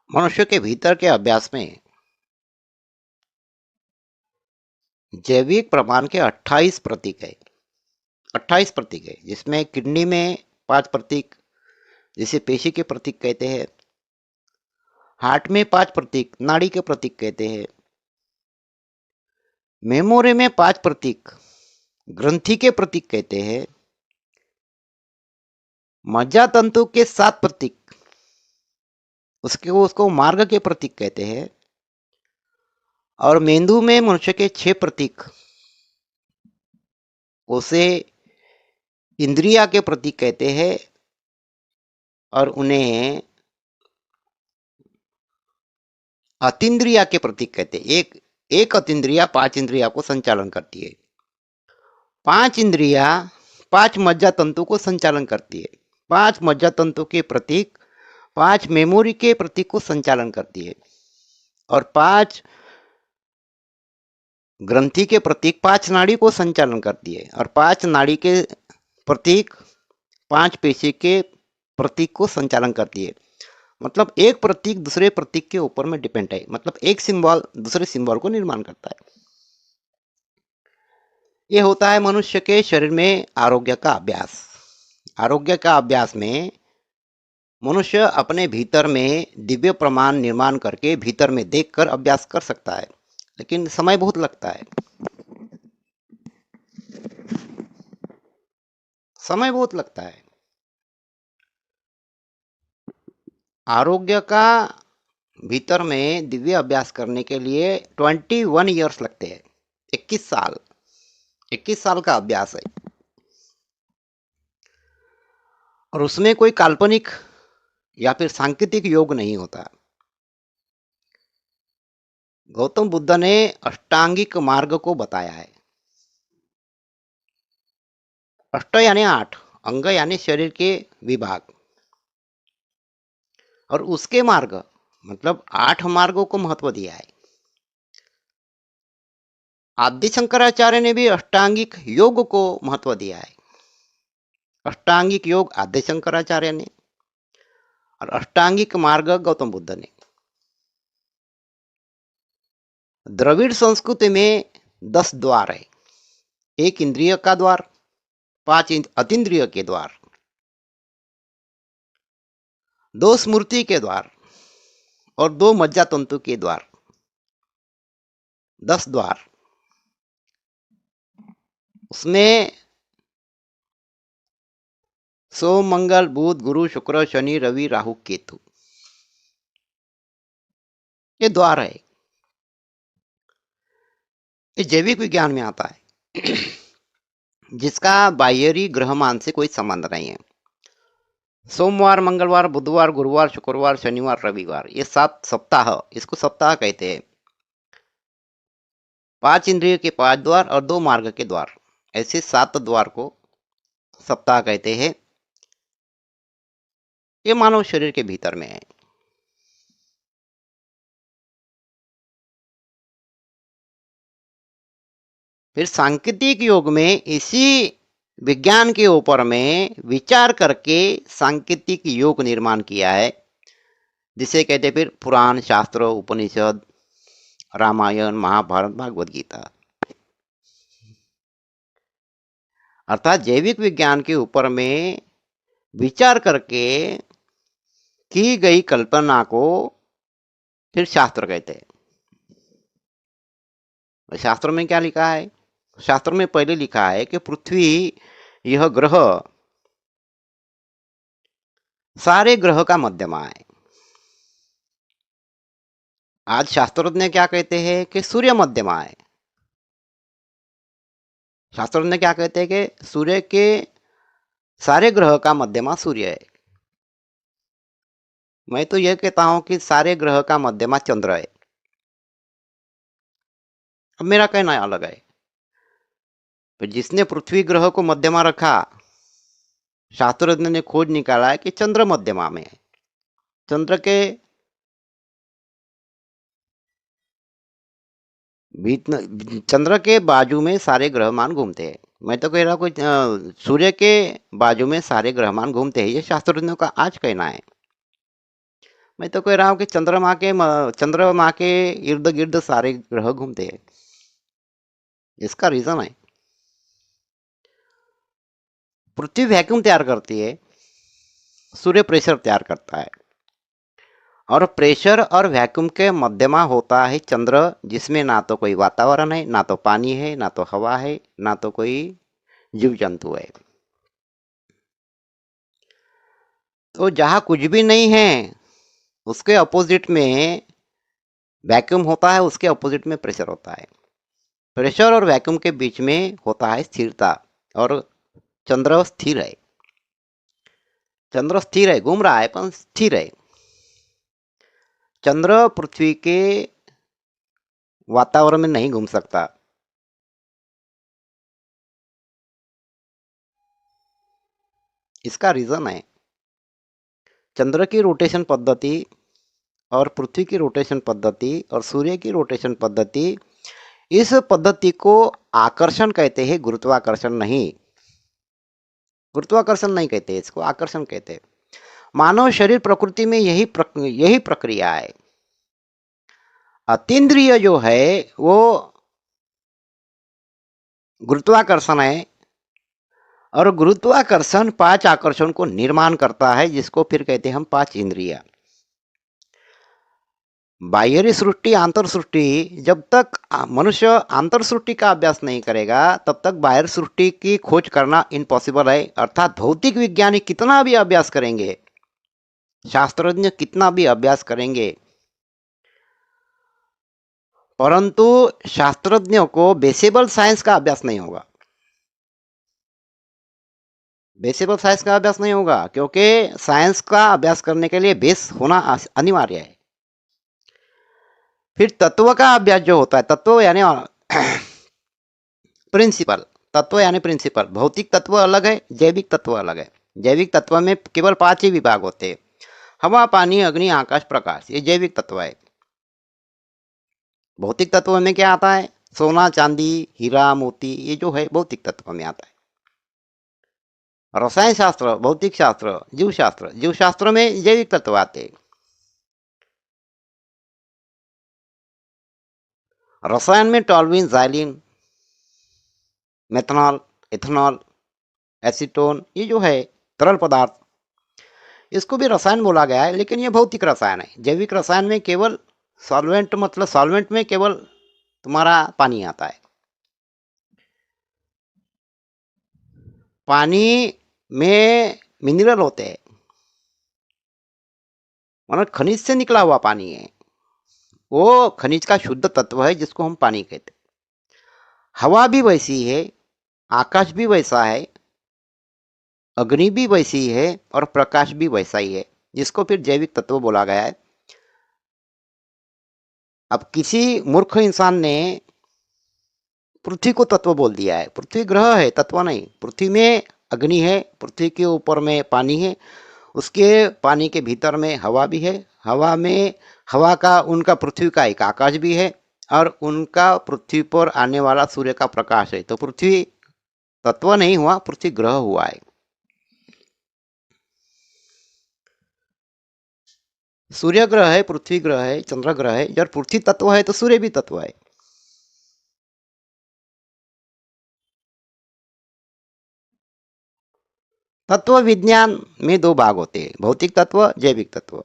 मनुष्य के भीतर के अभ्यास में जैविक प्रमाण के 28 प्रतीक है। 28 प्रतीक है, जिसमें किडनी में 5 प्रतीक, जिसे पेशी के प्रतीक कहते हैं। हार्ट में 5 प्रतीक, नाड़ी के प्रतीक कहते हैं। मेमोरी में 5 प्रतीक, ग्रंथि के प्रतीक कहते हैं। मज्जा तंतु के 7 प्रतीक, उसको मार्ग के प्रतीक कहते हैं। और मेंदु में मनुष्य के 6 प्रतीक, उसे इंद्रिया के प्रतीक कहते हैं। और उन्हें अतीन्द्रिया के प्रतीक कहते हैं। एक अतीन्द्रिया 5 इंद्रिया को संचालन करती है। 5 इंद्रिया 5 मज्जा तंतु को संचालन करती है। 5 मज्जा तंतु के प्रतीक 5 मेमोरी के प्रतीक को संचालन करती है। और 5 ग्रंथि के प्रतीक 5 नाड़ी को संचालन करती है। और 5 नाड़ी के प्रतीक 5 पेशी के प्रतीक को संचालन करती है। मतलब एक प्रतीक दूसरे प्रतीक के ऊपर में डिपेंड है। मतलब एक सिंबल दूसरे सिंबल को निर्माण करता है। यह होता है मनुष्य के शरीर में आरोग्य का अभ्यास। आरोग्य का अभ्यास में मनुष्य अपने भीतर में दिव्य प्रमाण निर्माण करके भीतर में देखकर अभ्यास कर सकता है, लेकिन समय बहुत लगता है। समय बहुत लगता है। आरोग्य का भीतर में दिव्य अभ्यास करने के लिए 21 ईयर्स लगते हैं। 21 साल का अभ्यास है। और उसमें कोई काल्पनिक या फिर सांकेतिक योग नहीं होता। गौतम बुद्ध ने अष्टांगिक मार्ग को बताया है। अष्ट यानी 8, अंग यानी शरीर के विभाग, और उसके मार्ग मतलब 8 मार्गों को महत्व दिया है। आदि शंकराचार्य ने भी अष्टांगिक योग को महत्व दिया है। अष्टांगिक योग आदि शंकराचार्य ने, और अष्टांगिक मार्ग गौतम बुद्ध ने। द्रविड़ संस्कृति में 10 द्वार है। 1 इंद्रिय का द्वार, 5 अतीन्द्रिय के द्वार, 2 स्मृति के द्वार और 2 मज्जा तंतु के द्वार। 10 द्वार। उसमें सोम, मंगल, बुध, गुरु, शुक्र, शनि, रवि, राहु, केतु, ये द्वार है। ये जैविक विज्ञान में आता है, जिसका बाह्यरी ग्रहमान से कोई संबंध नहीं है। सोमवार, मंगलवार, बुधवार, गुरुवार, शुक्रवार, शनिवार, रविवार, ये 7 सप्ताह, इसको सप्ताह कहते हैं। 5 इंद्रिय के 5 द्वार और 2 मार्ग के द्वार, ऐसे 7 द्वार को सप्ताह कहते हैं। ये मानव शरीर के भीतर में है। फिर सांकेतिक योग में इसी विज्ञान के ऊपर में विचार करके सांकेतिक योग निर्माण किया है, जिसे कहते फिर पुराण, शास्त्र, उपनिषद, रामायण, महाभारत, भागवत गीता। अर्थात जैविक विज्ञान के ऊपर में विचार करके की गई कल्पना को फिर शास्त्र कहते हैं। शास्त्र में क्या लिखा है? शास्त्र में पहले लिखा है कि पृथ्वी, यह ग्रह सारे ग्रह का मध्यमा है। आज शास्त्रज्ञ क्या कहते हैं कि सूर्य मध्यमा है। शास्त्रज्ञ क्या कहते हैं कि सूर्य के सारे ग्रह का मध्यमा सूर्य है। मैं तो यह कहता हूं कि सारे ग्रह का मध्यमा चंद्र है। अब मेरा कहना अलग है। तो जिसने पृथ्वी ग्रह को मध्यमा रखा, शास्त्रज्ञ ने खोज निकाला है कि चंद्र मध्यमा में है। चंद्र के बाजू में सारे ग्रहमान घूमते हैं। मैं तो कह रहा हूँ सूर्य के बाजू में सारे ग्रहमान घूमते हैं, ये शास्त्रज्ञों का आज कहना है। मैं तो कह रहा हूँ कि चंद्रमा के इर्द गिर्द सारे ग्रह घूमते हैं। इसका रीजन है, पृथ्वी वैक्यूम तैयार करती है, सूर्य प्रेशर तैयार करता है, और प्रेशर और वैक्यूम के मध्यमा होता है चंद्र, जिसमें ना तो कोई वातावरण है, ना तो पानी है, ना तो हवा है, ना तो कोई जीव जंतु है। तो जहां कुछ भी नहीं है उसके अपोजिट में वैक्यूम होता है, उसके अपोजिट में प्रेशर होता है। प्रेशर और वैक्यूम के बीच में होता है स्थिरता, और चंद्र स्थिर है। चंद्र स्थिर है, घूम रहा है पर स्थिर है। चंद्र पृथ्वी के वातावरण में नहीं घूम सकता। इसका रीजन है, चंद्र की रोटेशन पद्धति और पृथ्वी की रोटेशन पद्धति और सूर्य की रोटेशन पद्धति, इस पद्धति को आकर्षण कहते हैं, गुरुत्वाकर्षण नहीं। गुरुत्वाकर्षण नहीं कहते, इसको आकर्षण कहते हैं। मानव शरीर प्रकृति में यही प्रक्रिया है। अतीन्द्रिय जो है वो गुरुत्वाकर्षण है, और गुरुत्वाकर्षण 5 आकर्षण को निर्माण करता है, जिसको फिर कहते हैं हम 5 इंद्रिया। बाह्य सृष्टि, आंतर सृष्टि, जब तक मनुष्य आंतर सृष्टि का अभ्यास नहीं करेगा तब तक बाह्य सृष्टि की खोज करना इम्पॉसिबल है। अर्थात भौतिक विज्ञानी कितना भी अभ्यास करेंगे, शास्त्रज्ञ कितना भी अभ्यास करेंगे, परंतु शास्त्रज्ञों को बेसिबल साइंस का अभ्यास नहीं होगा। बेसिबल साइंस का अभ्यास नहीं होगा, क्योंकि साइंस का अभ्यास करने के लिए बेस होना अनिवार्य है। फिर तत्व का अभ्यास जो होता है, तत्व यानी प्रिंसिपल, तत्व यानी प्रिंसिपल। भौतिक तत्व अलग है, जैविक तत्व अलग है। जैविक तत्व में केवल 5 ही विभाग होते हैं: हवा, पानी, अग्नि, आकाश, प्रकाश। ये जैविक तत्व है। भौतिक तत्व में क्या आता है? सोना, चांदी, हीरा, मोती, ये जो है भौतिक तत्व में आता है। रसायन शास्त्र, भौतिक शास्त्र, जीव शास्त्र, जीव शास्त्र में जैविक तत्व आते हैं। रसायन में toluene, xylene, methanol, ethanol, acetone, ये जो है तरल पदार्थ, इसको भी रसायन बोला गया है, लेकिन ये भौतिक रसायन है। जैविक रसायन में केवल सॉल्वेंट, मतलब सॉल्वेंट में केवल तुम्हारा पानी आता है। पानी में मिनरल होते हैं, मतलब खनिज से निकला हुआ पानी है। वो खनिज का शुद्ध तत्व है जिसको हम पानी कहते हैं। हवा भी वैसी है, आकाश भी वैसा है, अग्नि भी वैसी है, और प्रकाश भी वैसा ही है, जिसको फिर जैविक तत्व बोला गया है। अब किसी मूर्ख इंसान ने पृथ्वी को तत्व बोल दिया है। पृथ्वी ग्रह है, तत्व नहीं। पृथ्वी में अग्नि है, पृथ्वी के ऊपर में पानी है, उसके पानी के भीतर में हवा भी है, हवा में हवा का उनका पृथ्वी का एक आकाश भी है, और उनका पृथ्वी पर आने वाला सूर्य का प्रकाश है। तो पृथ्वी तत्व नहीं हुआ, पृथ्वी ग्रह हुआ है। सूर्य ग्रह है, पृथ्वी ग्रह है, चंद्र ग्रह है। जब पृथ्वी तत्व है तो सूर्य भी तत्व है। तत्व विज्ञान में 2 भाग होते हैं: भौतिक तत्व, जैविक तत्व।